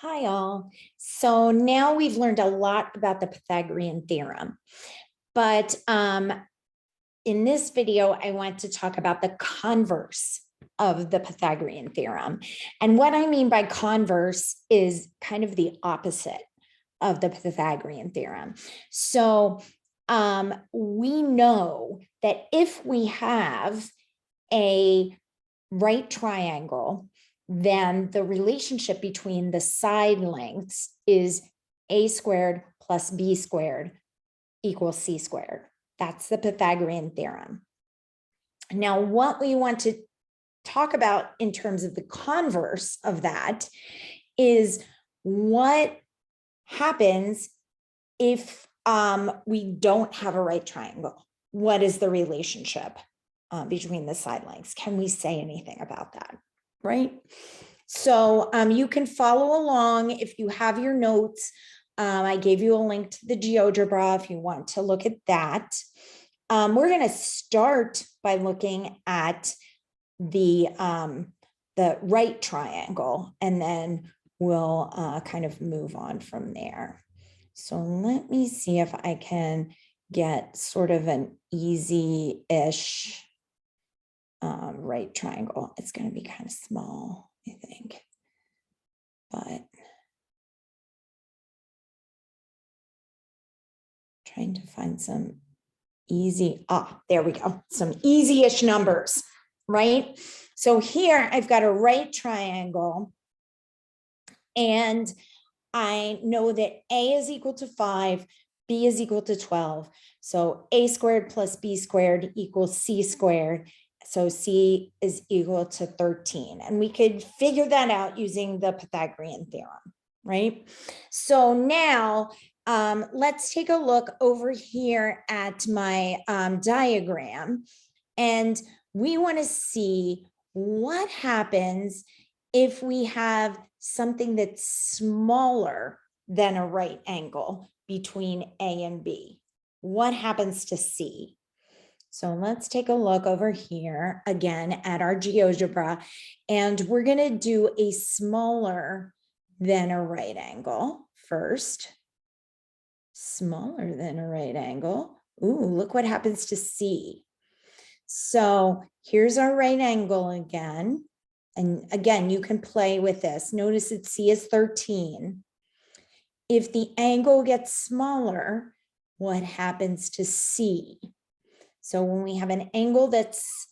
Hi all. So now we've learned a lot about the Pythagorean theorem, but in this video, I want to talk about the converse of the Pythagorean theorem. And what I mean by converse is kind of the opposite of the Pythagorean theorem. So we know that if we have a right triangle, then the relationship between the side lengths is a squared plus b squared equals c squared. That's the Pythagorean theorem. Now, what we want to talk about in terms of the converse of that is what happens if we don't have a right triangle. What is the relationship between the side lengths? Can we say anything about that? Right? So you can follow along if you have your notes. I gave you a link to the GeoGebra if you want to look at that. We're going to start by looking at the right triangle, and then we'll kind of move on from there. So let me see if I can get sort of an easy-ish right triangle. It's going to be kind of small, I think, but trying to find some easy, there we go, some easy-ish numbers, right? So here I've got a right triangle, and I know that A is equal to 5, B is equal to 12. So A squared plus B squared equals C squared. So C is equal to 13. And we could figure that out using the Pythagorean theorem, right? So now let's take a look over here at my diagram. And we want to see what happens if we have something that's smaller than a right angle between A and B. What happens to C? So let's take a look over here again at our GeoGebra, and we're going to do a smaller than a right angle first. Smaller than a right angle. Ooh, look what happens to C. So here's our right angle again. And again, you can play with this. Notice that C is 13. If the angle gets smaller, what happens to C? So when we have an angle that's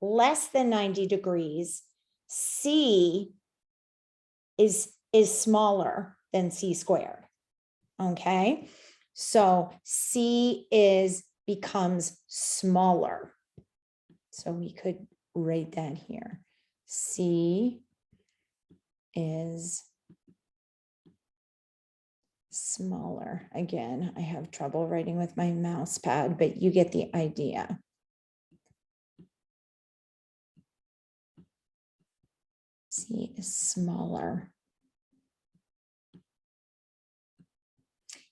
less than 90 degrees, C is smaller than C squared. Okay, so C becomes smaller. So we could write that here. C is smaller. Again, I have trouble writing with my mouse pad, but you get the idea. C is smaller.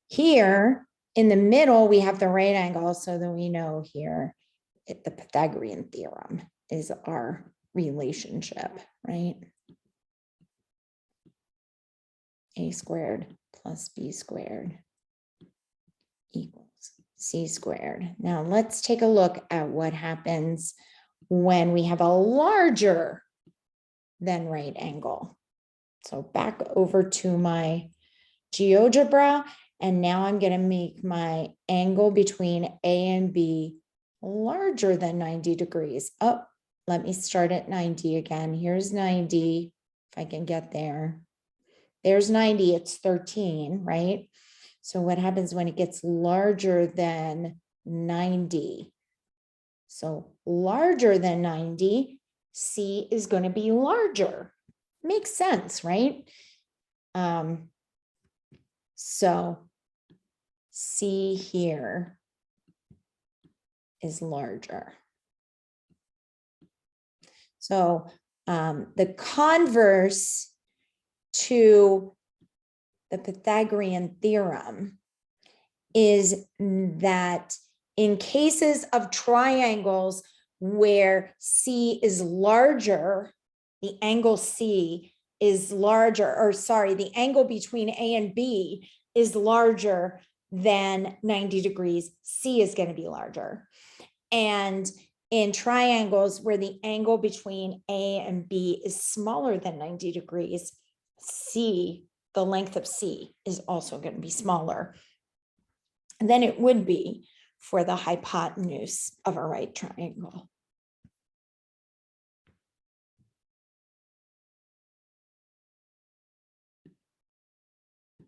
Here in the middle, we have the right angle, so that we know here the Pythagorean theorem is our relationship, right? A squared plus B squared equals C squared. Now let's take a look at what happens when we have a larger than right angle. So back over to my GeoGebra, and now I'm going to make my angle between A and B larger than 90 degrees. Oh, let me start at 90 again. Here's 90, if I can get there. There's 90, it's 13, right? So what happens when it gets larger than 90? So larger than 90, C is going to be larger. Makes sense, right? So C here is larger. So the converse to the Pythagorean theorem is that in cases of triangles where C is larger, the angle C is larger, or sorry, the angle between A and B is larger than 90 degrees, C is going to be larger. And in triangles where the angle between A and B is smaller than 90 degrees, C, the length of C is also going to be smaller than it would be for the hypotenuse of a right triangle.